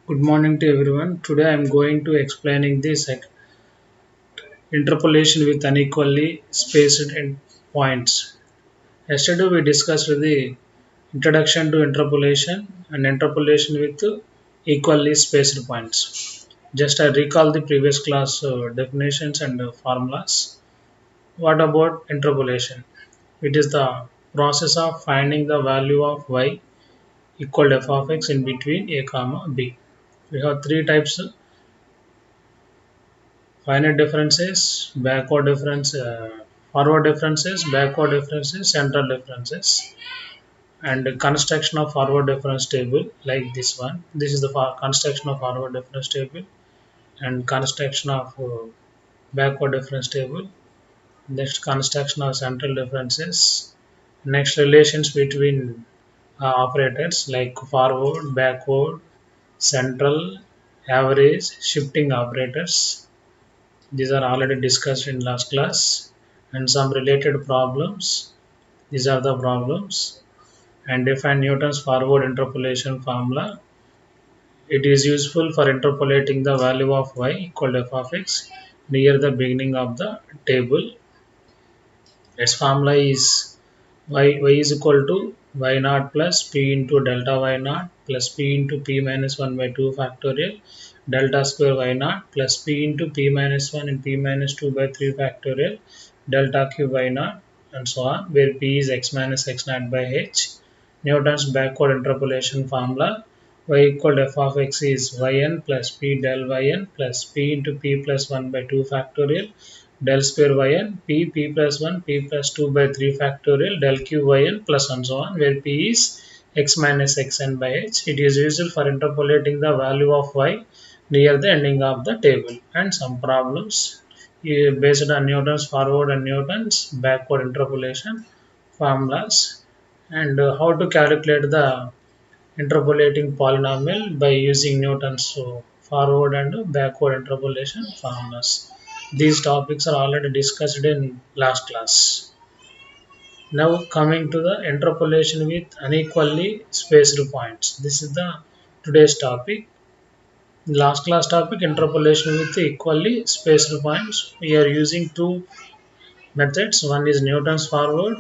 Good morning to everyone. Today I am going to explaining this interpolation with unequally spaced points. Yesterday we discussed the introduction to interpolation and interpolation with equally spaced points. Just I recall the previous class definitions and formulas. What about interpolation? It is the process of finding the value of y equal to f of x in between a comma b. We have three types: finite differences, forward differences, backward differences, central differences, and the construction of forward difference table like this one. This is the construction of forward difference table and construction of backward difference table. Next, construction of central differences. Next, relations between operators like forward, backward, central, average, shifting operators. These are already discussed in last class, and some related problems. These are the problems. And define Newton's forward interpolation formula. It is useful for interpolating the value of y equal to f of x near the beginning of the table. Its formula is y is equal to y naught plus p into delta y naught plus p into p minus 1 by 2 factorial delta square y naught plus p into p minus 1 and p minus 2 by 3 factorial delta cube y naught and so on, where p is x minus x naught by h. Newton's backward interpolation formula: y equal to f of x is yn plus p del yn plus p into p plus 1 by 2 factorial del square yn p plus 1 p plus 2 by 3 factorial del q yn plus and so on, where p is x minus xn by h. It is useful for interpolating the value of y near the ending of the table. And some problems based on Newton's forward and Newton's backward interpolation formulas, and how to calculate the interpolating polynomial by using Newton's forward and backward interpolation formulas. These topics are already discussed in last class. Now coming to the interpolation with unequally spaced points. This is the today's topic. Last class topic: interpolation with equally spaced points. We are using two methods. One is Newton's forward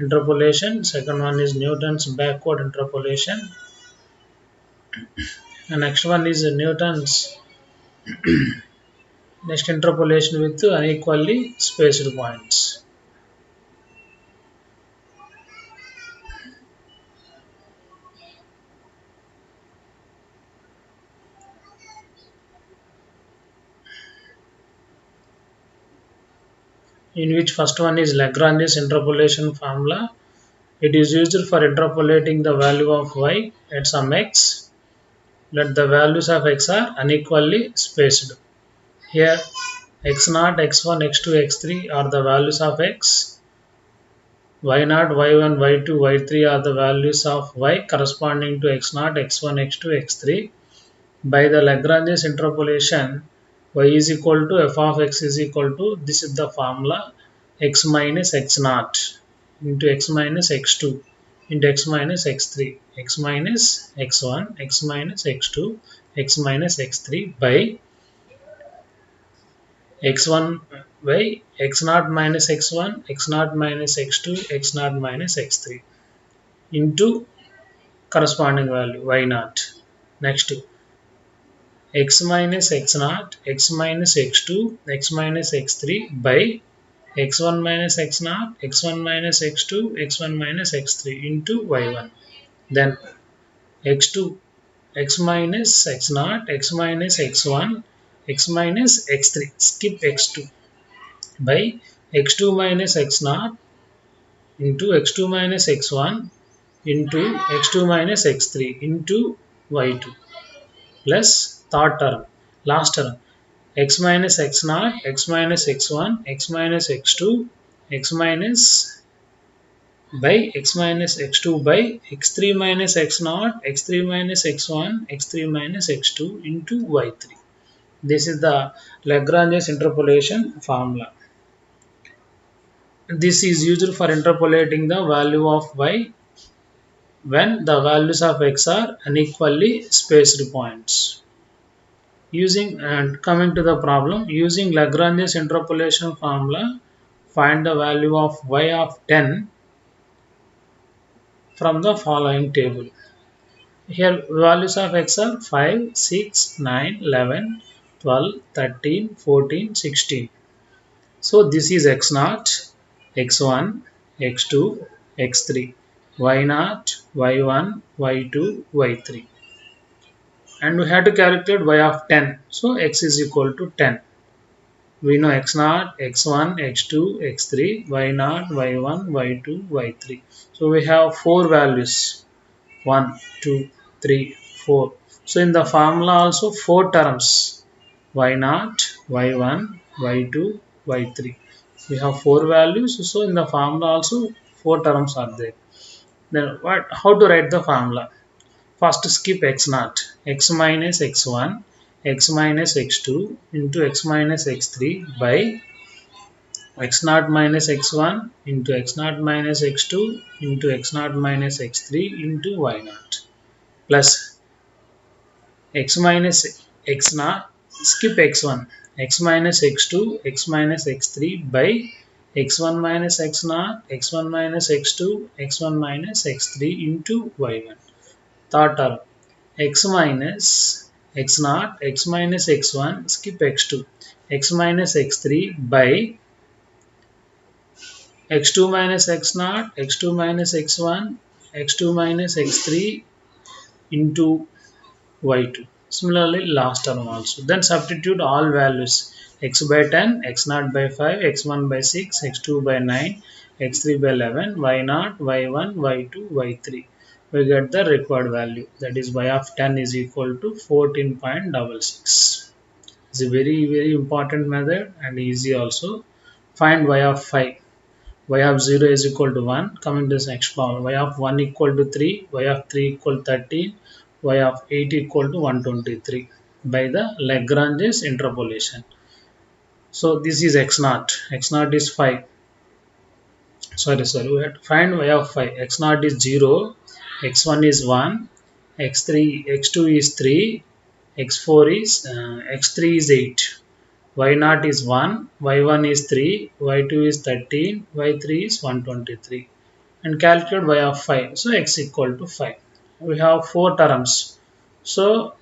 interpolation. Second one is Newton's backward interpolation. The next one is Newton's next interpolation with unequally spaced points. In which first one is Lagrange's interpolation formula. It is used for interpolating the value of y at some x. Let the values of x are unequally spaced. Here x naught, x1, x2, x3 are the values of x. Y naught, y1, y2, y3 are the values of y corresponding to x naught, x1, x2, x3. By the Lagrange's interpolation, y is equal to f of x is equal to, this is the formula, x minus x naught into x minus x2 into x minus x3, x minus x1, x minus x2, x minus x3 by x1 by x naught minus x1, x naught minus x2, x naught minus x3 into corresponding value y naught. Next, x minus x naught, x minus x2, x minus x3 by x1 minus x naught, x1 minus x2, x1 minus x3 into y1. Then x2, x minus x naught, x minus x1, x minus x3, skip x2 by x2 minus x naught into x2 minus x1 into x2 minus x3 into y2 plus third term, last term, x minus x naught, x minus x1, x minus x2, x minus by x minus x2 by x3 minus x naught, x3 minus x1, x3 minus x2 into y3. This is the Lagrange's interpolation formula. This is used for interpolating the value of y when the values of x are unequally spaced points. Using and coming to the problem, using Lagrange's interpolation formula, find the value of y of 10 from the following table. Here values of x are 5, 6, 9, 11, 12, 13, 14, 16. So this is x0, x1, x2, x3, y0, y1, y2, y3. And we have to calculate y of 10. So x is equal to 10. We know x0, x1, x2, x3, y0, y1, y2, y3. So we have 4 values. 1, 2, 3, 4. So in the formula also 4 terms. y0, y1, y2, y3. We have 4 values. So in the formula also 4 terms are there. Then how to write the formula? First skip x0, x minus x1, x minus x2 into x minus x3 by x0 minus x1 into x0 minus x2 into x0 minus x3 into y0 plus x minus x0, skip x1, x minus x2, x minus x3 by x1 minus x0, x1 minus x2, x1 minus x3 into y1. Third term, x minus x0, x minus x1, skip x2, x minus x3 by x2 minus x0, x2 minus x1, x2 minus x3 into y2. Similarly, last term also. Then substitute all values x by 10, x0 by 5, x1 by 6, x2 by 9, x3 by 11, y0, y1, y2, y3. We get the required value, that is y of 10 is equal to 14.66. It's a very important method and easy also. Find y of 5. Y of 0 is equal to 1. Coming to this next problem, y of 1 equal to 3, y of 3 equal to 13, y of 8 equal to 123 by the Lagrange's interpolation. So this is x0. x0 is 5. Sorry, we have to find y of 5. x0 is 0, x1 is 1, x2 is 3, x4 is x3 is 8. y0 is 1, y1 is 3, y2 is 13, y3 is 123. And calculate y of 5. So x equal to 5. We have 4 terms. So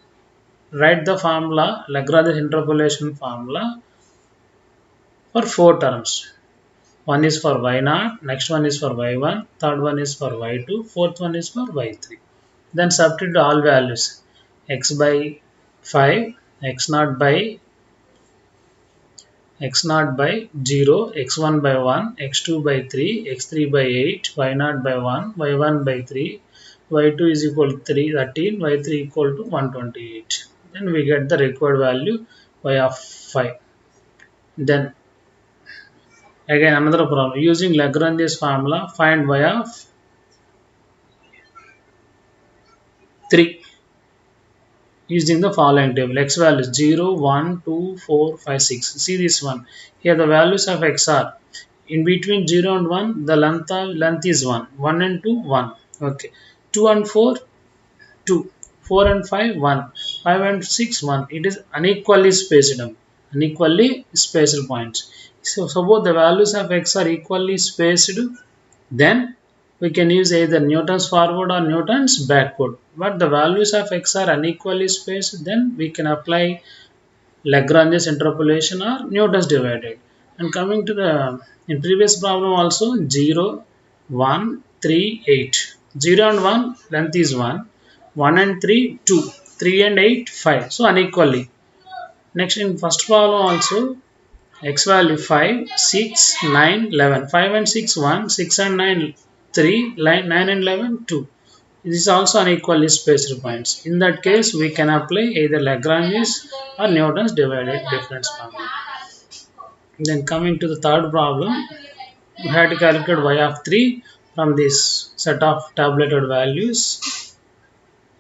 write the formula, Lagrange interpolation formula for 4 terms. One is for y0, next one is for y1, third one is for y2, fourth one is for y3. Then substitute all values. X by 5, x0 by 0, x1 by 1, x2 by 3, x3 by 8, y0 by 1, y1 by 3, y2 is equal to 13, y3 equal to 128. Then we get the required value y of 5. Then again another problem, using Lagrange's formula, find y of 3 using the following table. X values 0, 1, 2, 4, 5, 6. See this one. Here the values of x are in between 0 and 1, the length is 1. 1 and 2, 1. Okay. 2 and 4, 2. 4 and 5, 1. 5 and 6, 1. It is unequally spaced. Unequally spaced points. So suppose the values of x are equally spaced, then we can use either Newton's forward or Newton's backward. But the values of x are unequally spaced, then we can apply Lagrange's interpolation or Newton's divided. And coming to the in previous problem also 0, 1, 3, 8. 0 and 1 length is 1. 1 and 3 2. 3 and 8 5. So unequally. Next in first problem also x value 5, 6, 9, 11. 5 and 6 1. 6 and 9 3. 9 and 11 2. This is also unequally spaced points. In that case, we can apply either Lagrange's or Newton's divided difference formula. Then coming to the third problem, we had to calculate y of 3 from this set of tabulated values.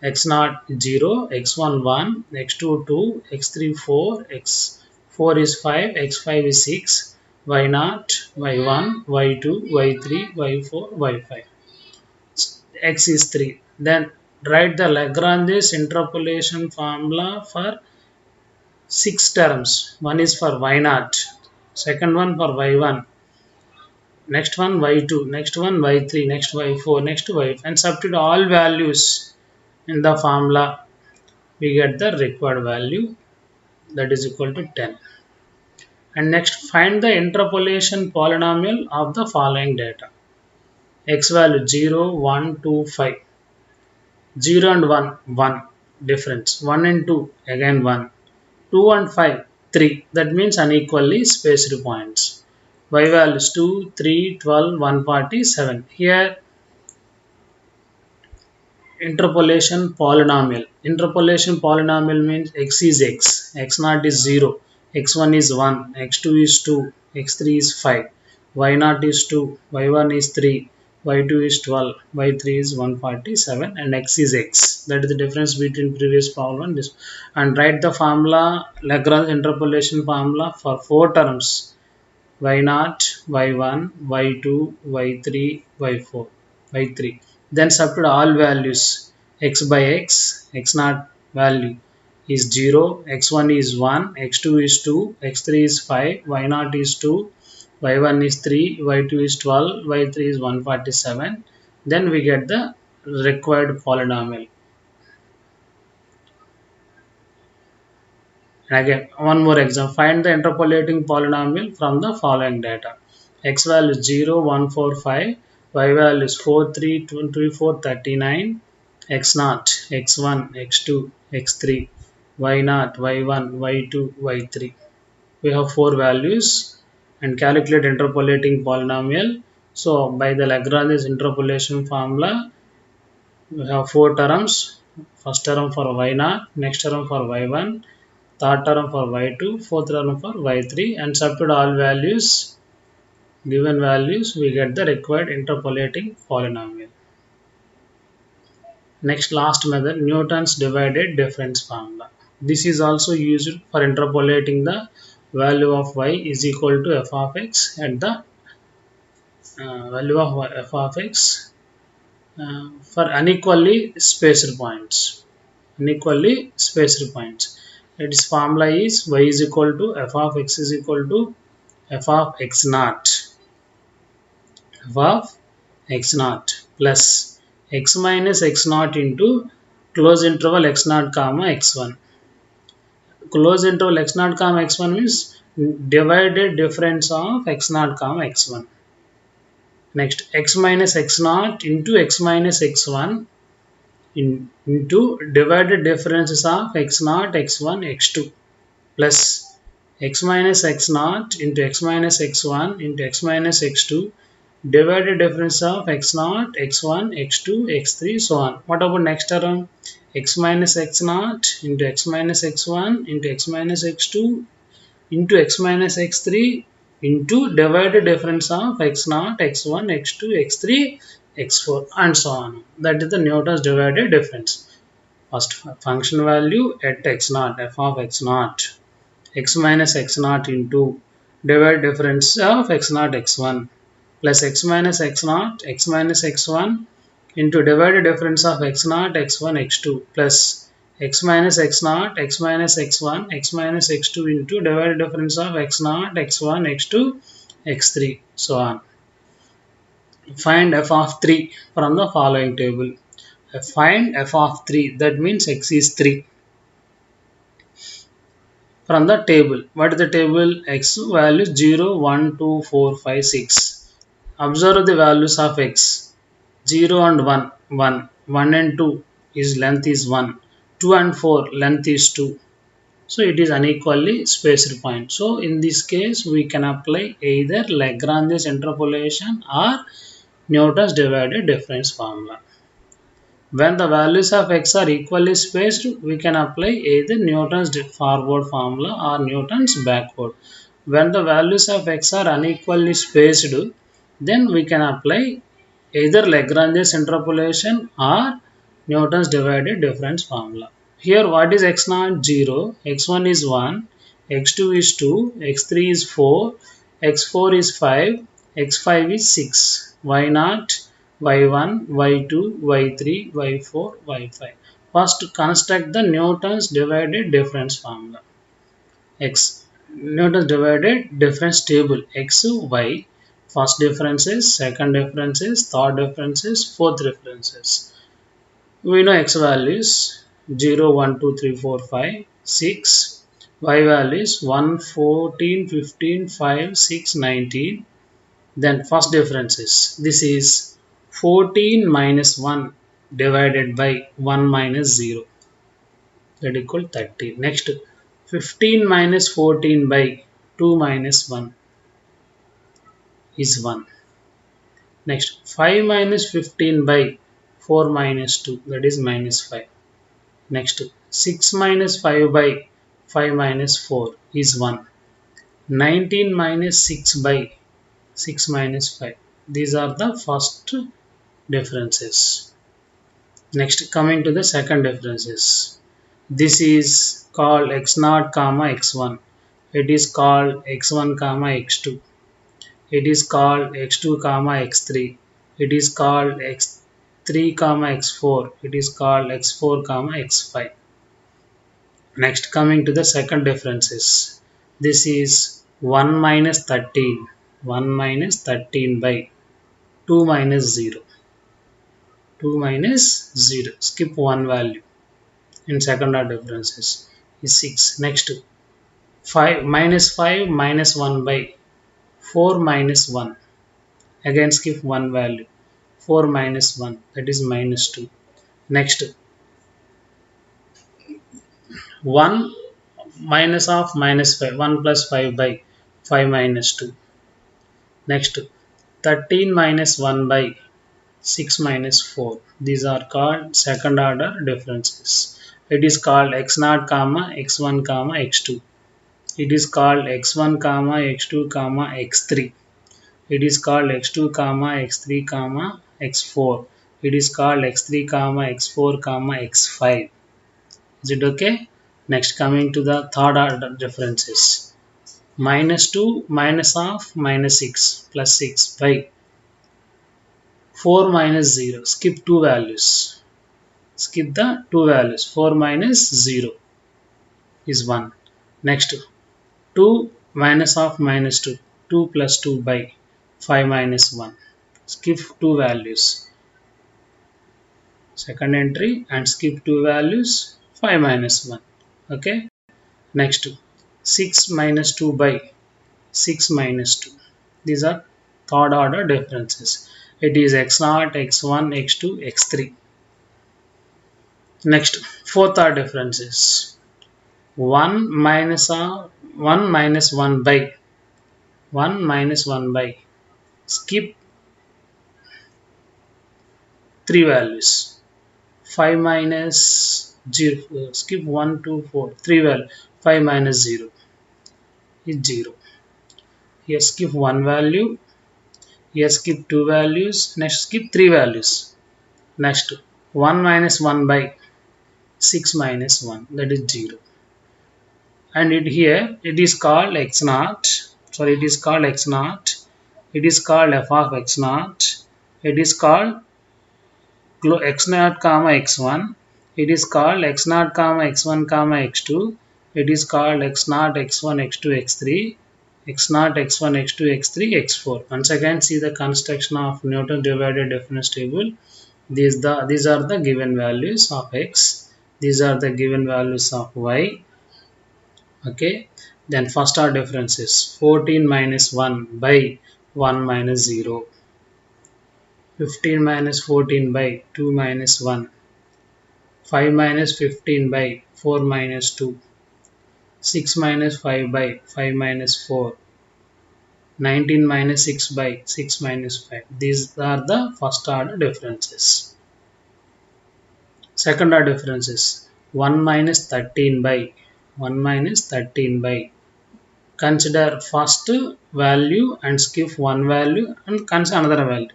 x0 0, x1 1, x2 2, x3 4, x4 is 5, x5 is 6, y0, y1, y2, y3, y4, y5. x is 3. Then write the Lagrange's interpolation formula for 6 terms. One is for y0, second one for y1, next one y2, next one y3, next y4, next y, and substitute all values in the formula. We get the required value, that is equal to 10. And next, find the interpolation polynomial of the following data. X value 0, 1, 2, 5. 0 and 1, 1 difference. 1 and 2, again 1. 2 and 5, 3. That means unequally spaced points. Y values 2, 3, 12, 147. Here interpolation polynomial. Interpolation polynomial means x is x, x0 is 0, x1 is 1, x2 is 2, x3 is 5, y0 is 2, y1 is 3, y2 is 12, y3 is 147, and x is x. That is the difference between previous problem and this. And write the formula, Lagrange interpolation formula for 4 terms: y0, y1, y2, y3, y4, y3. Then substitute all values. X by x, x0 value is 0, x1 is 1, x2 is 2, x3 is 5, y0 is 2, y1 is 3, y2 is 12, y3 is 147. Then we get the required polynomial. And again, one more example. Find the interpolating polynomial from the following data. X value is 0, 1, 4, 5. Y value is 4, 3, 24, 39. X0, X1, X2, X3. Y0, Y1, Y2, Y3. We have 4 values and calculate interpolating polynomial. So, by the Lagrange's interpolation formula, we have 4 terms. First term for Y0, next term for Y1, third term for y2, fourth term for y3, and substitute all values, given values, we get the required interpolating polynomial. Next, last method, Newton's divided difference formula. This is also used for interpolating the value of y is equal to f of x at the value of f of x for unequally spaced points. Unequally spaced points. Its formula is y is equal to f of x is equal to f of x naught, f of x naught plus x minus x naught into close interval x naught comma x1. Close interval x naught comma x1 means divided difference of x naught comma x1. Next, x minus x naught into x minus x1 into divided differences of x0, x1, x2 plus x minus x naught into x minus x1 into x minus x2 divided difference of x0, x1, x2, x3, so on. What about next term? X minus x naught into x minus x1 into x minus x2 into x minus x3 into divided difference of x0, x1, x2, x3, x4, and so on. That is the Newton's divided difference. First function value at x0, f of x0, x minus x0 into divided difference of x0, x1 plus x minus x0, x minus x1 into divided difference of x0, x1, x2 plus x minus x0, x minus x1, x minus x2 into divided difference of x0, x1, x2, x3, so on. Find f of 3 from the following table. Find f of 3, that means x is 3. From the table, what is the table? X values 0, 1, 2, 4, 5, 6. Observe the values of x. 0 and 1, 1. 1 and 2 is length is 1. 2 and 4 length is 2. So it is unequally spaced point. So in this case we can apply either Lagrange's interpolation or Newton's divided difference formula. When the values of x are equally spaced, we can apply either Newton's forward formula or Newton's backward. When the values of x are unequally spaced, then we can apply either Lagrange's interpolation or Newton's divided difference formula. Here what is x0? 0, x1 is 1, x2 is 2, x3 is 4, x4 is 5, x5 is 6, y0, y1, y2, y3, y4, y5. First construct the Newton's divided difference formula. X. Newton's divided difference table. X, y. First differences, second differences, third differences, fourth differences. We know x values 0, 1, 2, 3, 4, 5, 6. Y values 1, 14, 15, 5, 6, 19. Then first differences. This is 14 minus 1 divided by 1 minus 0, that equal 30. Next 15 minus 14 by 2 minus 1 is 1. Next 5 minus 15 by 4 minus 2, that is minus 5. Next 6 minus 5 by 5 minus 4 is 1. 19 minus 6 by 6 minus 5. These are the first differences. Next, coming to the second differences. This is called x0 comma x1. It is called x1 comma x2. It is called x2 comma x3. It is called x3 comma x4. It is called x4 comma x5. Next, coming to the second differences. This is 1 minus 13. 1 minus 13 by 2 minus 0. 2 minus 0. Skip one value. In second order differences is 6. Next 5 minus 1 by 4 minus 1. Again skip one value. 4 minus 1, that is minus 2. Next 1 minus of minus 5. 1 plus 5 by 5 minus 2. Next 13 minus 1 by 6 minus 4. These are called second order differences. It is called x0 comma x1 comma x2. It is called x1 comma x2 comma x3. It is called x2 comma x3 comma x4. It is called x3 comma x4 comma x5. Is it okay? Next, coming to the third order differences. Minus 2 minus of minus 6 plus 6 by 4 minus 0. Skip two values. Skip the two values. 4 minus 0 is 1. Next 2 minus of minus 2. 2 plus 2 by 5 minus 1. Skip two values. Second entry and skip two values. 5 minus 1. Okay. Next 6 minus 2 by 6 minus 2. These are third order differences. It is x0, x1, x2, x3. Next, fourth order differences. 1 minus 1 by 1 minus 1 by skip 3 values. 5 minus 0, skip 1, 2, 4, 3 value. 5 minus 0 is 0. Here skip 1 value. Here skip 2 values. Next skip 3 values. Next 1 minus 1 by 6 minus 1, that is 0. And here it is called x0. Sorry, it is called x0. It is called f of x0. It is called x0 comma x1. It is called x0 comma x1 comma x2. It is called x0 x1 x2 x3. x0 x1 x2 x3 x4. Once again, see the construction of Newton divided difference table. These are the given values of x. These are the given values of y. Okay. Then first order differences. 14 minus 1 by 1 minus 0. 15 minus 14 by 2 minus 1. 5 minus 15 by 4 minus 2. 6 minus 5 by 5 minus 4. 19 minus 6 by 6 minus 5. These are the first order differences. Second order differences. 1 minus 13 by 1 minus 13 by. Consider first value and skip one value and consider another value.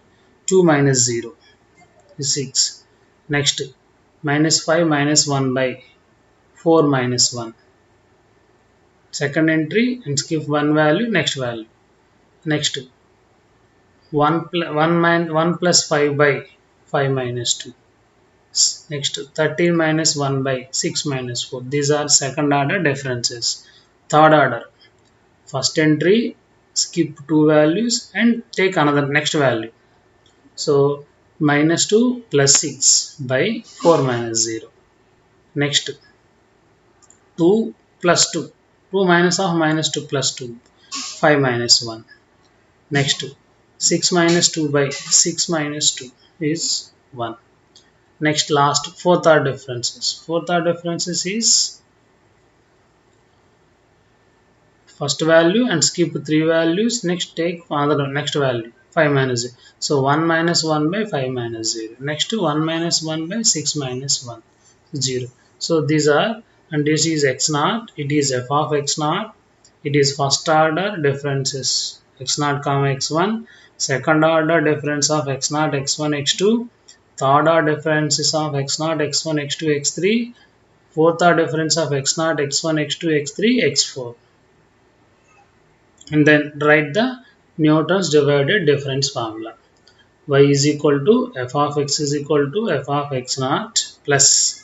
2 minus 0 is 6. Next, minus 5 minus 1 by 4 minus 1. Second entry and skip one value, next value. Next, 1 plus 5 by 5 minus 2. Next 13 minus 1 by 6 minus 4. These are second order differences. Third order, first entry, skip two values and take another next value. So minus 2 plus 6 by 4 minus 0. Next 2 plus 2. 2 minus of minus 2 plus 2. 5 minus 1. Next 6 minus 2 by 6 minus 2 is 1. Next last fourth order differences. Fourth order differences is first value and skip 3 values. Next take another next value 5 minus 0. So 1 minus 1 by 5 minus 0. Next 1 minus 1 by 6 minus 1 0. So these are, and this is x naught. It is f of x naught. It is first order differences x naught comma x1. Second order difference of x naught x1 x2. Third order differences of x naught x1 x2 x3. Fourth order difference of x naught x1 x2 x3 x4. And then write the Newton's divided difference formula. Y is equal to f of x is equal to f of x naught plus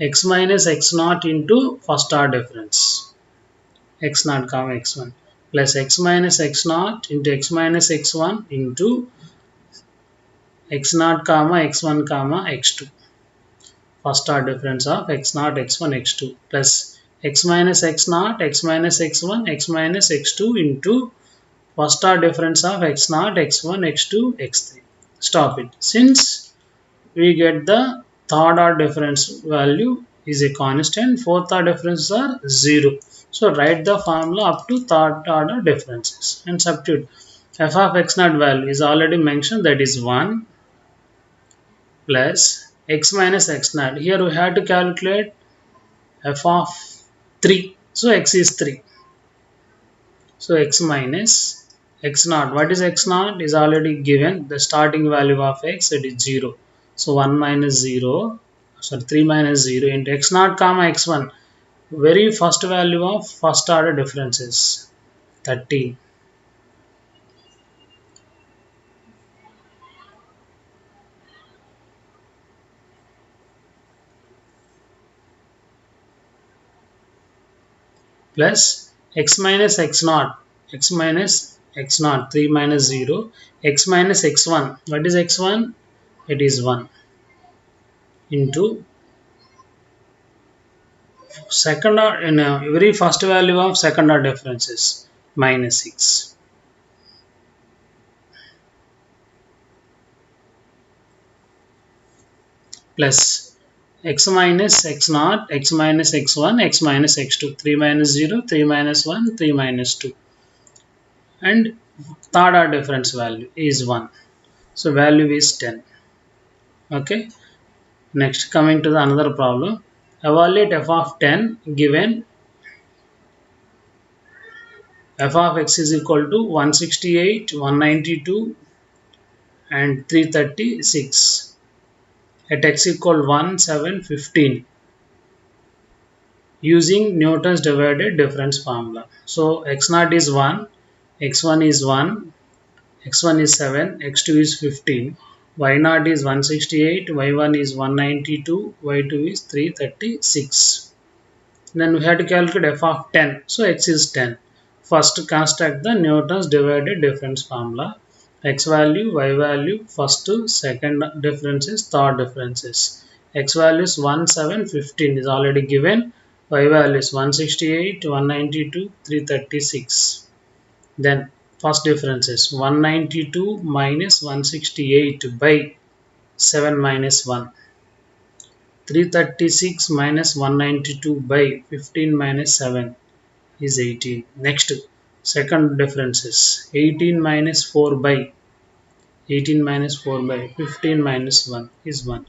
x minus x naught into first order difference x naught comma x1 plus x minus x naught into x minus x1 into x naught comma x1 comma x2. First order difference of x naught x1 x2 plus x minus x naught x minus x1 x minus x2 into first order difference of x naught x1 x2 x3. Stop it. Since we get the third order difference value is a constant, fourth order differences are 0. So write the formula up to third order differences and substitute. F of x naught value is already mentioned, that is 1 plus x minus x naught. Here we have to calculate f of 3. So x is 3. So x minus x naught. What is x naught? Is already given. The starting value of x, it is 0. So 1 minus 0, sorry 3 minus 0 into x naught comma x1. Very first value of first order differences 13. Plus x minus x naught. X minus x naught 3 minus 0. X minus x1. What is x1? It is 1 into second order, in a very first value of second order differences minus 6 plus x minus x naught x minus x1 x minus x2 3 minus 0 3 minus 1 3 minus 2 and third order difference value is 1. So value is 10. Okay. Next, coming to the another problem. Evaluate f of 10 given f of x is equal to 168, 192 and 336 at x equal 1, 7, 15 using Newton's divided difference formula. So x naught is 1, x1 is 1, x1 is 7, x2 is 15, y naught is 168, y1 is 192, y2 is 336. Then we have to calculate f of 10. So x is 10. First construct the Newton's divided difference formula. X value, y value, first, second differences, third differences. X value is 1, 7, 15 is already given. Y value is 168, 192, 336. Then first differences 192 minus 168 by 7 minus 1. 336 minus 192 by 15 minus 7 is 18. Next, second differences 18 minus 4 by 15 minus 1 is 1.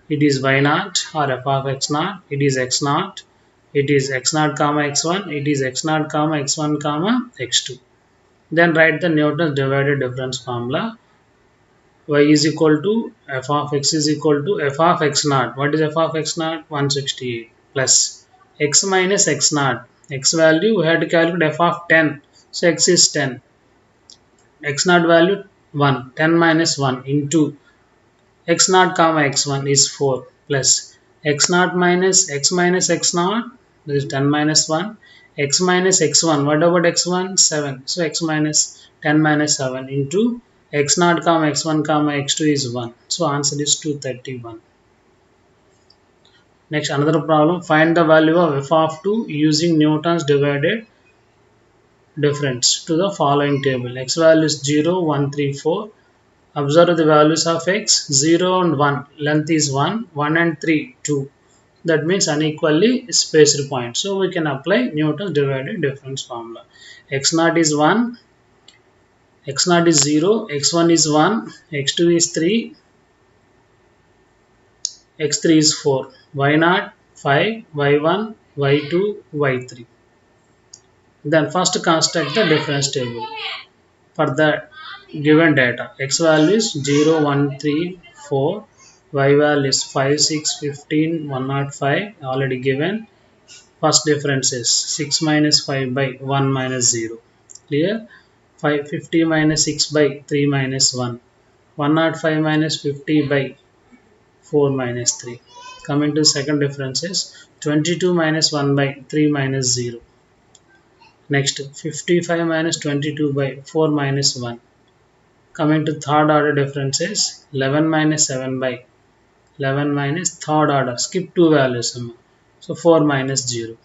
It is y naught or f of x naught. It is x naught. It is x naught comma x1. It is x naught comma x1 comma x2. Then write the Newton's divided difference formula. Y is equal to f of x is equal to f of x naught. What is f of x naught? 168 plus x minus x naught. X value we have to calculate f of 10. So x is 10. X naught value 1. 10 minus 1 into x naught comma x1 is 4 plus x naught minus x naught, that is 10 minus 1, x minus x1, what about x1? 7. So x minus 10 minus 7 into x naught comma x1 comma x2 is 1. So answer is 231. Next, another problem, find the value of f of 2 using Newton's divided difference to the following table. X value is 0, 1, 3, 4. Observe the values of x, 0 and 1, length is 1, 1 and 3, 2. That means unequally spaced points. So we can apply Newton's divided difference formula. X naught is 1, x naught is 0, x1 is 1, x2 is 3, x3 is 4, y naught 5, y1, y2, y3. Then first construct the difference table. For the given data, x value is 0, 1, 3, 4, y value is 5, 6, 15, 105 already given. First difference is 6 minus 5 by 1 minus 0. Clear? 550 minus 6 by 3 minus 1. 105 minus 50 by 4 minus 3. Coming to second difference is 22 minus 1 by 3 minus 0. Next, 55 minus 22 by 4 minus 1. Coming to third order differences, 11 minus 7 by 11 minus third order, skip two values. So 4 minus 0.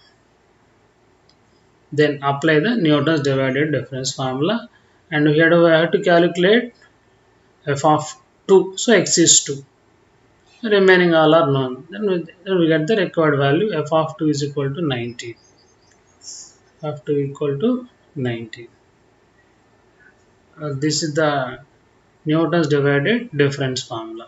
Then apply the Newton's divided difference formula, and we have to calculate f of 2. So x is 2. Remaining all are known. Then we get the required value, f of 2 is equal to 19. F of 2 equal to 19. This is the Newton's divided difference formula.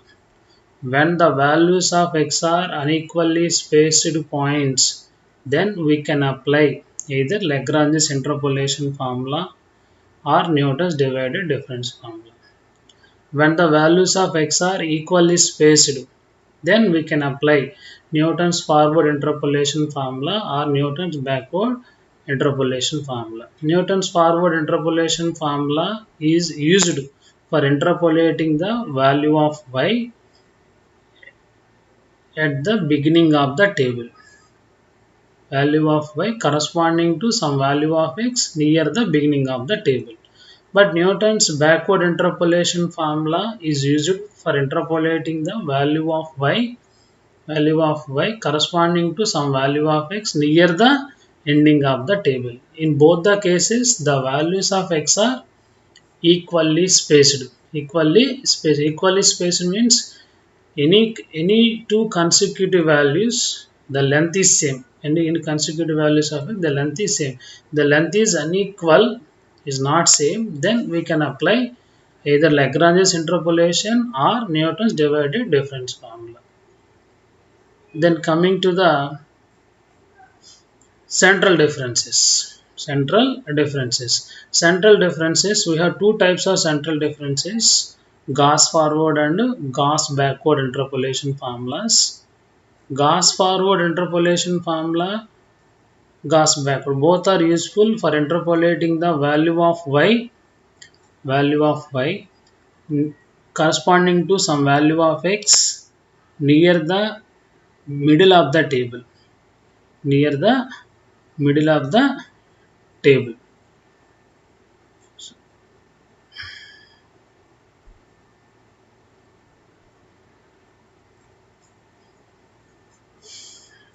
When the values of x are unequally spaced points, then we can apply either Lagrange's interpolation formula or Newton's divided difference formula. When the values of x are equally spaced, then we can apply Newton's forward interpolation formula or Newton's backward interpolation formula. Newton's forward interpolation formula is used for interpolating the value of y at the beginning of the table. Value of y corresponding to some value of x near the beginning of the table. But Newton's backward interpolation formula is used for interpolating the value of y corresponding to some value of x near the ending of the table. In both the cases, the values of x are equally spaced. Equally spaced means any two consecutive values, the length is same. Any consecutive values of it, the length is same. The length is unequal, is not same, then we can apply either Lagrange's interpolation or Newton's divided difference formula. Then coming to the central differences. Central differences, we have two types of central differences, Gauss forward and Gauss backward interpolation formulas. Gauss forward interpolation formula, Gauss backward, both are useful for interpolating the value of y corresponding to some value of x near the middle of the table. Near the middle of the table.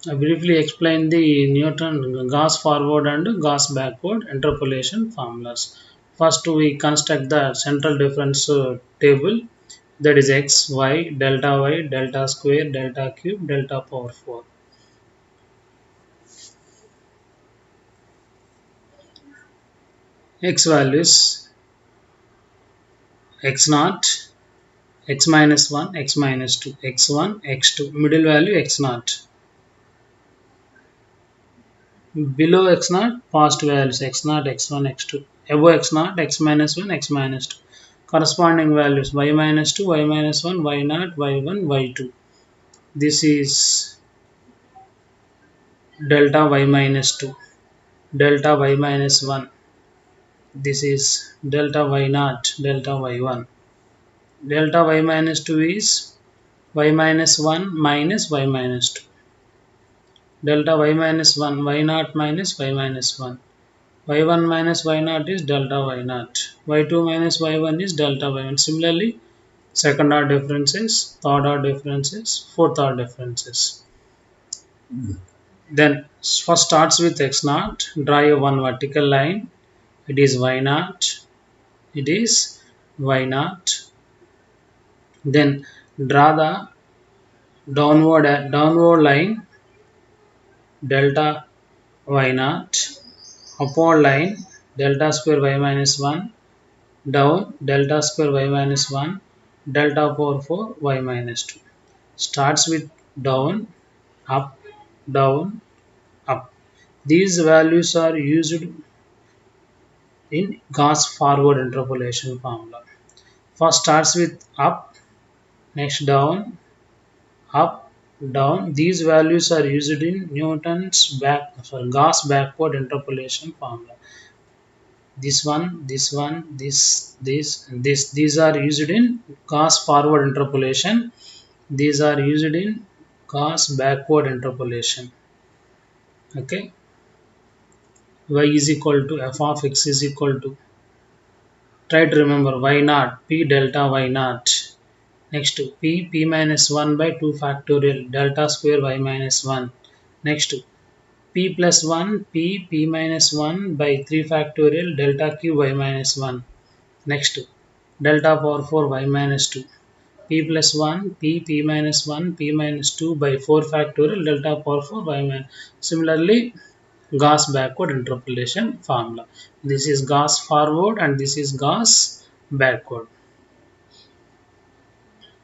I briefly explain the Newton Gauss forward and Gauss backward interpolation formulas. First, we construct the central difference table, that is y, delta square, delta cube, delta power 4. X values x naught, x minus 1, x minus 2, x1, x2, middle value x naught. Below x naught, past values x naught, x1, x2. Above x naught, x minus 1, x minus 2. Corresponding values y minus 2, y minus 1, y naught, y1, y2. This is delta y minus 2, delta y minus 1, This is delta y naught, delta y1. Delta y minus 2 is y minus 1 minus y minus 2. Delta y minus 1, y naught minus y minus 1. y1 minus y naught is delta y naught. y2 minus y1 is delta y1. Similarly, second order differences, third order differences, fourth order differences. Then first starts with x naught. Draw a one vertical line. It is y naught. It is y naught. Then draw the downward line delta y naught, upward line delta square y minus 1, down delta square y minus 1, delta power 4 y minus 2. Starts with down, up, down, up. These values are used in Gauss forward interpolation formula. First starts with up, next down, up, down. These values are used in Gauss backward interpolation formula. This one, this one, this, and this. These are used in Gauss forward interpolation. These are used in Gauss backward interpolation. Okay. Y is equal to f of x is equal to. Try to remember y naught, p delta y naught. Next to p minus 1 by 2 factorial delta square y minus 1. Next to p plus 1 p minus 1 by 3 factorial delta q y minus 1. Next to delta power 4 y minus 2. P plus 1 p minus 1 p minus 2 by 4 factorial delta power 4 y minus. Similarly, Gauss backward interpolation formula. This is Gauss forward and this is Gauss backward.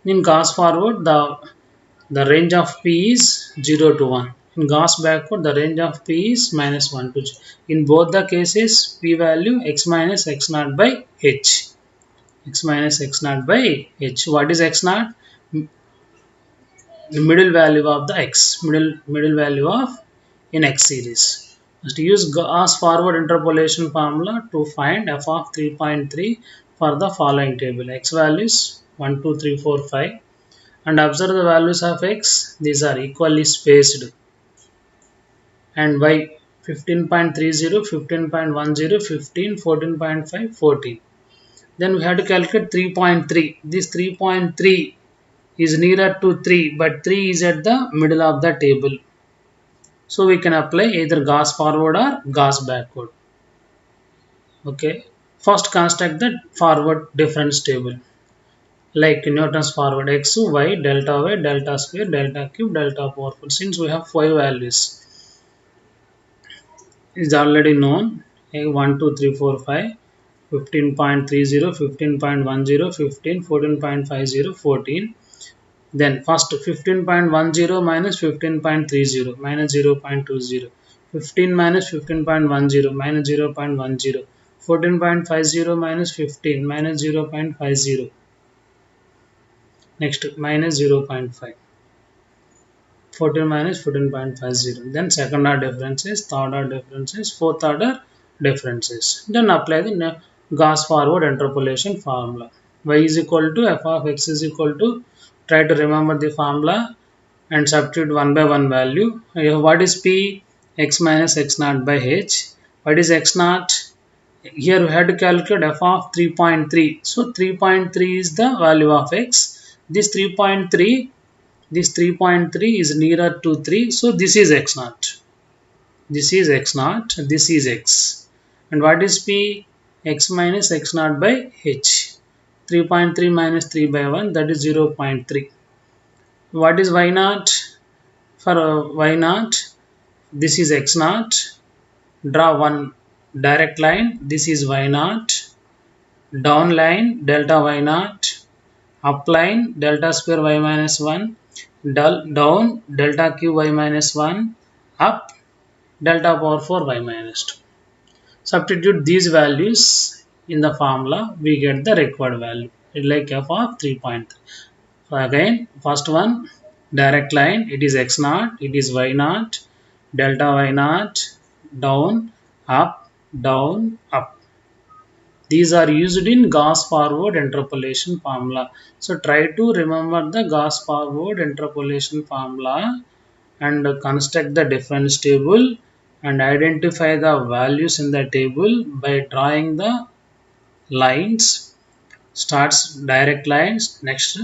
In Gauss forward, the range of P is 0 to 1. In Gauss backward, the range of P is minus 1 to 0. In both the cases, P value x minus x naught by h. X minus x naught by h. What is x naught? The middle value of the x. Middle value of in x series. Just use Gauss forward interpolation formula to find f of 3.3 for the following table. X values 1, 2, 3, 4, 5. And observe the values of x. These are equally spaced. And y 15.30, 15.10, 15, 14.5, 14. Then we have to calculate 3.3. This 3.3 is nearer to 3, but 3 is at the middle of the table. So we can apply either Gauss forward or Gauss backward. Okay. First construct the forward difference table. Like Newton's forward x, y, delta square, delta cube, delta power 4. Since we have 5 values, is already known. 1, 2, 3, 4, 5, 15.30, 15.10, 15, 14.50, 14. Then first 15.10 minus 15.30 minus 0.20. 15 minus 15.10 minus 0.10. 14.50 minus 15 minus 0.50. Next minus 0.5. 14 minus 14.50. Then second order differences, third order differences, fourth order differences. Then apply the Gauss forward interpolation formula. Y is equal to f of x is equal to, try to remember the formula and substitute one by one value. What is p? X minus x naught by h. What is x naught? Here we have to calculate f of 3.3. So 3.3 is the value of x. This 3.3 is nearer to 3. So this is x naught. This is x naught. This is x. And what is p? X minus x naught by h. 3.3 minus 3 by 1, that is 0.3. What is y naught? For y naught, this is x naught. Draw one direct line. This is y naught. Down line delta y naught. Up line delta square y minus 1. Down delta q y minus 1. Up delta power 4 y minus 2. Substitute these values in the formula, we get the required value. It like f of 3.3. So again, first one, direct line, it is x naught, it is y naught, delta y naught, down, up, up. These are used in Gauss forward interpolation formula. So try to remember the Gauss forward interpolation formula and construct the difference table and identify the values in the table by drawing the lines. Starts direct lines, next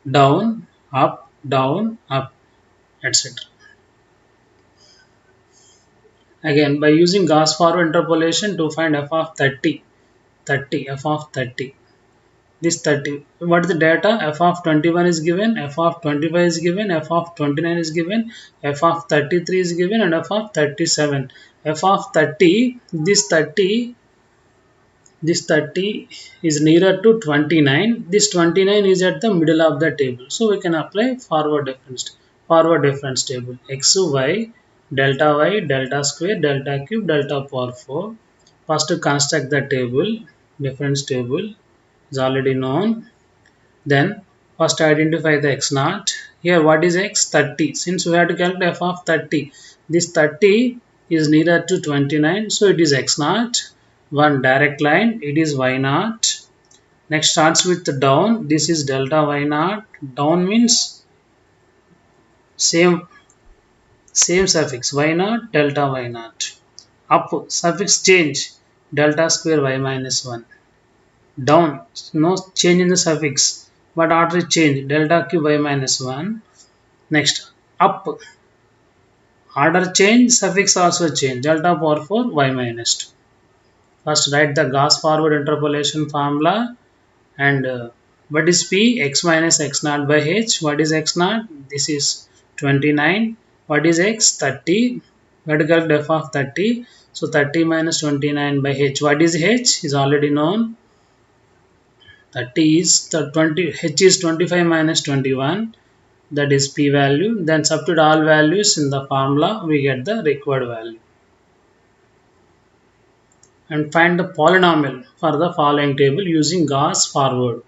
down, up, etc. Again, by using Gauss forward interpolation to find f of 30, f of 30. This 30, what is the data? F of 21 is given, f of 25 is given, f of 29 is given, f of 33 is given, and f of 37. F of 30, this 30 is nearer to 29. This 29 is at the middle of the table. So we can apply forward difference table. X, y, delta square, delta cube, delta power 4. First to construct the table, difference table is already known. Then first identify the x naught. Here what is x? 30. Since we have to calculate f of 30, this 30 is nearer to 29, so it is x naught. One direct line, it is y naught. Next starts with the down. This is delta y naught. Down means same suffix y naught, delta y naught. Up suffix change, delta square y minus 1. Down, no change in the suffix, but order change, delta cube y minus 1. Next, up, order change, suffix also change, delta power 4 y minus 2. First write the Gauss forward interpolation formula and what is P? X minus x naught by h. What is x naught? This is 29. What is x? 30. Vertical depth of 30. So 30 minus 29 by h. What is h? Is already known. 30 is the 20, h is 25 minus 21, that is p value. Then substitute all values in the formula, we get the required value. And find the polynomial for the following table using Gauss forward.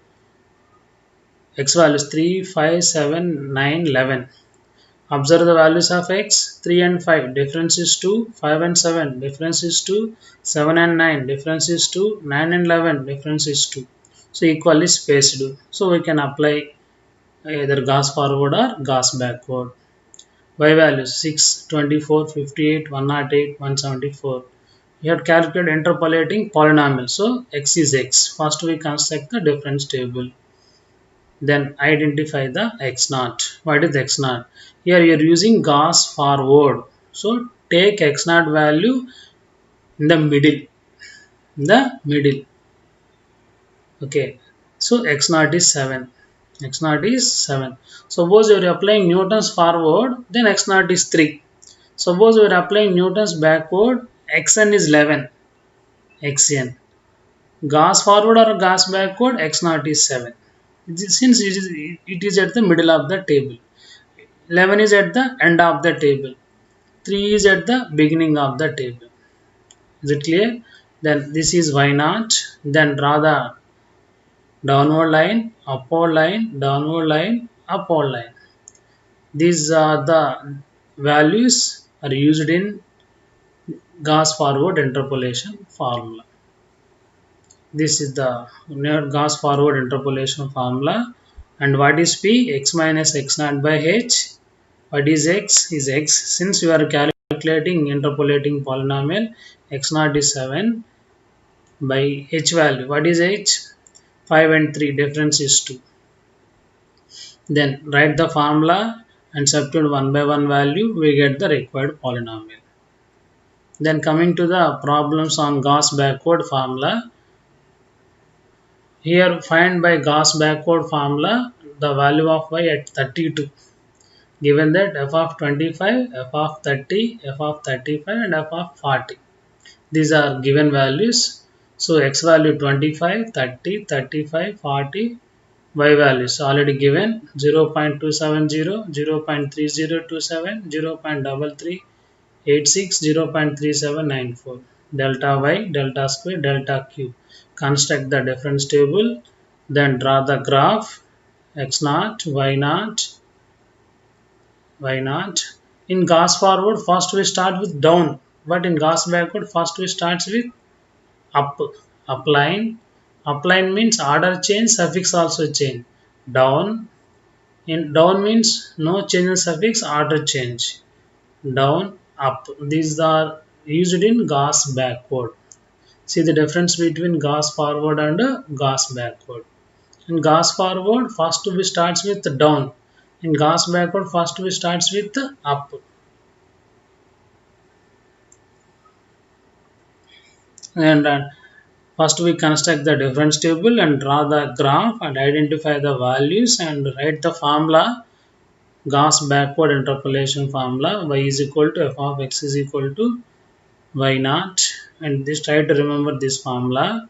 X values 3, 5, 7, 9, 11. Observe the values of x. 3 and 5, difference is 2. 5 and 7, difference is 2. 7 and 9, difference is 2. 9 and 11, difference is 2. So equally spaced. So we can apply either Gauss forward or Gauss backward. Y values 6, 24, 58, 108, 174. We have calculated interpolating polynomial. So x is x. First we construct the difference table. Then identify the x naught. What is x naught? Here you are using Gauss forward. So take x naught value in the middle. Okay. So x naught is 7. X naught is 7. Suppose you are applying Newton's forward, then x naught is 3. Suppose you are applying Newton's backward, xn is 11. xn. Gauss forward or Gauss backward, x naught is 7. Since it is at the middle of the table. 11 is at the end of the table. 3 is at the beginning of the table. Is it clear? Then this is y naught. Then draw the downward line, upward line, downward line, upward line. These are the values are used in Gauss forward interpolation formula. This is the Gauss forward interpolation formula. And what is P? X minus x naught by h. What is x? Is x. Since we are calculating interpolating polynomial, x naught is 7 by h value. What is h? 5 and 3, difference is 2. Then write the formula and substitute one by one value, we get the required polynomial. Then coming to the problems on Gauss backward formula. Here find by Gauss backward formula the value of y at 32. Given that f of 25, f of 30, f of 35 and f of 40. These are given values. So x value 25, 30, 35, 40. Y values already given 0.270, 0.3027, 0.3386, 0.3794. Delta y, delta square, delta q. Construct the difference table. Then draw the graph x naught, y naught, y naught. In Gauss forward, first we start with down, but in Gauss backward, first we start with up. Upline. Upline means order change, suffix also change. Down. In down means no change in suffix, order change. Down, up. These are used in Gauss backward. See the difference between Gauss forward and Gauss backward. In Gauss forward, first we starts with down. In Gauss backward, first we starts with up. And first we construct the difference table and draw the graph and identify the values and write the formula. Gauss backward interpolation formula y is equal to f of x is equal to y naught, and this try to remember this formula.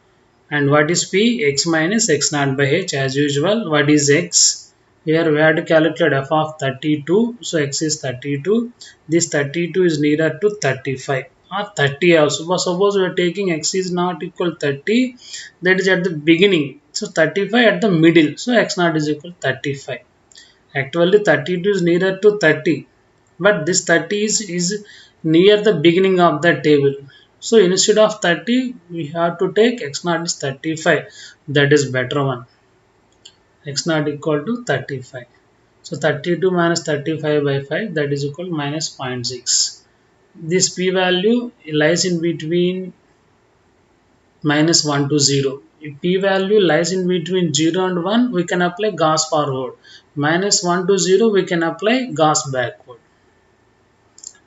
And what is p? X minus x naught by h as usual. What is x? Here we have to calculate f of 32. So x is 32. This 32 is nearer to 35 or 30 also. But suppose we are taking x is not equal 30, that is at the beginning. So 35 at the middle. So x naught is equal 35. Actually 32 is nearer to 30, but this 30 is near the beginning of the table. So instead of 30, we have to take x naught is 35. That is better one. X naught equal to 35. So 32 minus 35 by 5, that is equal to minus 0.6. This p value lies in between minus 1 to 0. If p value lies in between 0 and 1, we can apply Gauss forward. Minus 1 to 0, we can apply Gauss backward.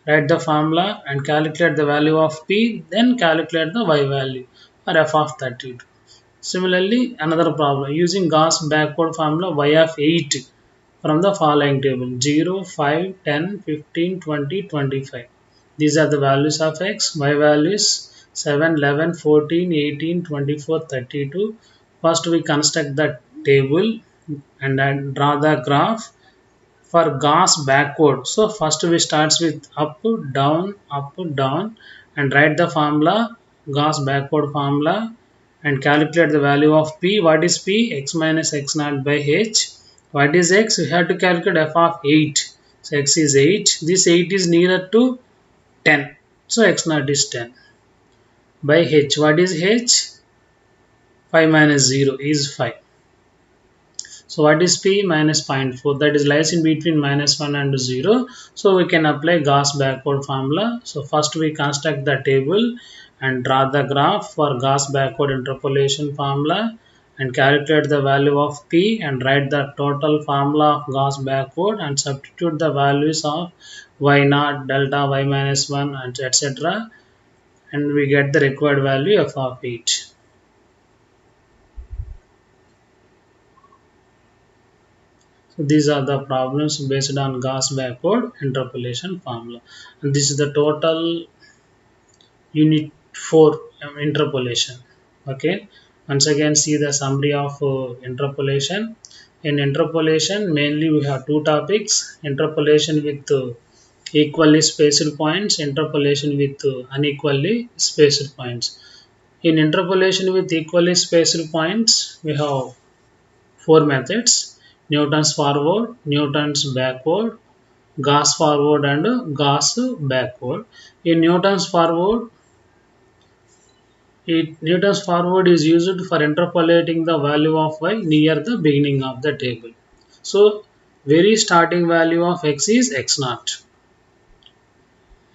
Write the formula and calculate the value of p, then calculate the y value or f of 32. Similarly, another problem using Gauss backward formula y of 8 from the following table 0, 5, 10, 15, 20, 25. These are the values of x. Y values 7, 11, 14, 18, 24, 32. First we construct the table and then draw the graph for Gauss backward. So first we starts with up, down and write the formula, Gauss backward formula, and calculate the value of p. What is p? X minus x naught by h. What is x? We have to calculate f of 8. So x is 8. This 8 is nearer to 10. So x naught is 10. By h. What is h? 5 minus 0 is 5. So what is p? Minus 0.4. That is lies in between minus 1 and 0. So we can apply Gauss backward formula. So first we construct the table and draw the graph for Gauss backward interpolation formula and calculate the value of p and write the total formula of Gauss backward and substitute the values of y naught, delta, y minus 1 and etc. And we get the required value f of 8. So these are the problems based on Gauss backward interpolation formula. And this is the total unit 4 interpolation. Okay. Once again see the summary of interpolation. In interpolation mainly we have two topics: interpolation with equally spaced points, interpolation with unequally spaced points. In interpolation with equally spaced points we have four methods: Newton's forward, Newton's backward, Gauss forward and Gauss backward. In Newton's forward is used for interpolating the value of y near the beginning of the table. So very starting value of x is x naught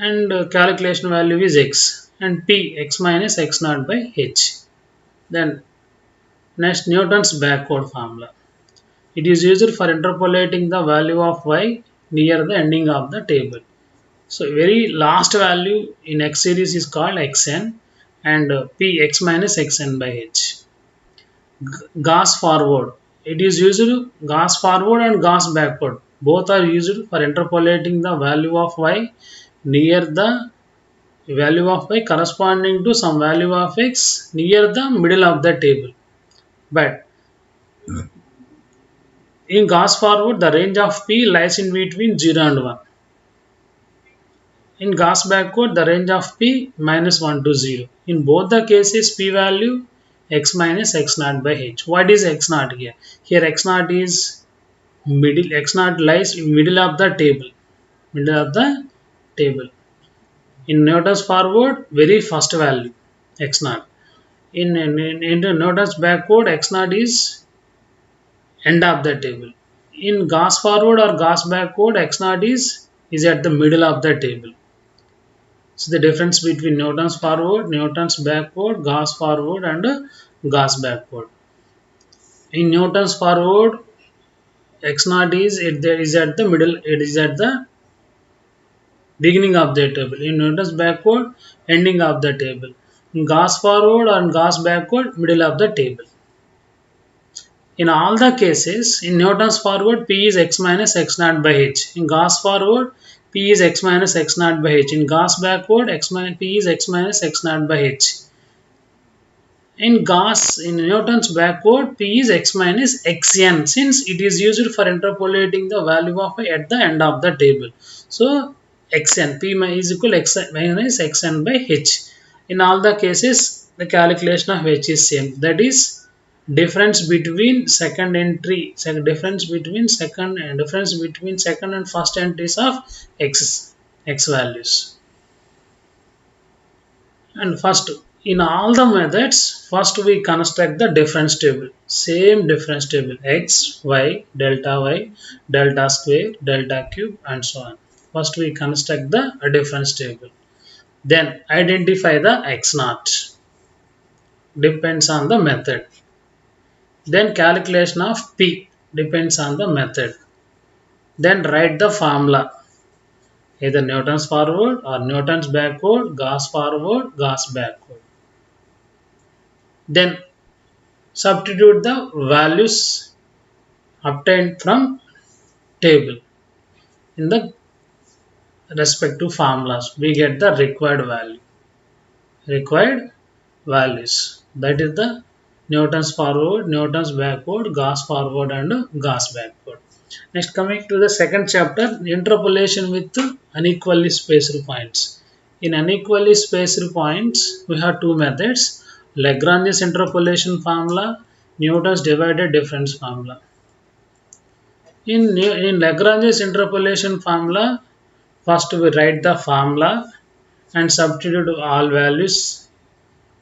and calculation value is x and p x minus x naught by h. Then next Newton's backward formula. It is used for interpolating the value of y near the ending of the table. So very last value in x series is called xn and p x minus xn by h. Gauss forward. It is used Gauss forward and Gauss backward. Both are used for interpolating the value of y near the value of y corresponding to some value of x near the middle of the table. But in Gauss forward, the range of p lies in between 0 and 1. In Gauss backward, the range of p minus 1 to 0. In both the cases, p value x minus x naught by h. What is x naught here? Here x naught is middle. X naught lies in middle of the table. Middle of the table. In Newton's forward, very first value x naught. In Newton's backward, x naught is end of the table. In Gauss forward or Gauss backward, x naught is at the middle of the table. So the difference between Newton's forward, Newton's backward, Gauss forward and Gauss backward. In Newton's forward, x naught is at the middle, it is at the beginning of the table. In Newton's backward, ending of the table. In Gauss forward and Gauss backward, middle of the table. In all the cases, in Newton's forward, P is x minus x naught by h. In Gauss forward, P is x minus x naught by h. In Gauss backward, P is x minus x naught by h. In Newton's backward, P is x minus xn, since it is used for interpolating the value of at the end of the table. So xn, P is equal x minus xn by h. In all the cases, the calculation of h is same. That is difference between second difference between second and first entries of x values. And first, in all the methods, first we construct the difference table. Same difference table: x, y, delta square, delta cube, and so on. First we construct the difference table. Then identify the x naught. Depends on the method. Then calculation of p depends on the method. Then write the formula. Either Newton's forward or Newton's backward, Gauss forward, Gauss backward. Then substitute the values obtained from table in the respective formulas. We get the required values. That is the Newton's forward, Newton's backward, Gauss forward and Gauss backward. Next, coming to the second chapter, interpolation with unequally spaced points. In unequally spaced points, we have two methods: Lagrange's interpolation formula, Newton's divided difference formula. In Lagrange's interpolation formula, first we write the formula and substitute all values.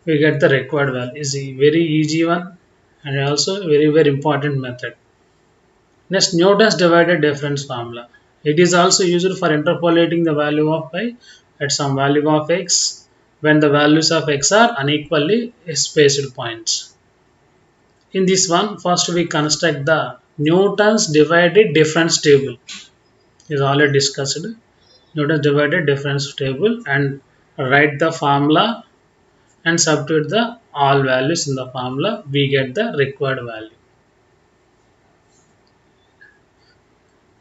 We get the required value. Is a very easy one and also very important method. Next, Newton's divided difference formula. It is also used for interpolating the value of y at some value of x when the values of x are unequally spaced points. In this one, first we construct the Newton's divided difference table. Is already discussed. Newton's divided difference table and write the formula and substitute the all values in the formula. We get the required value.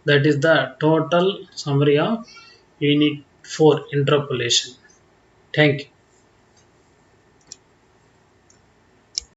That is the total summary of Unit 4 interpolation. Thank you.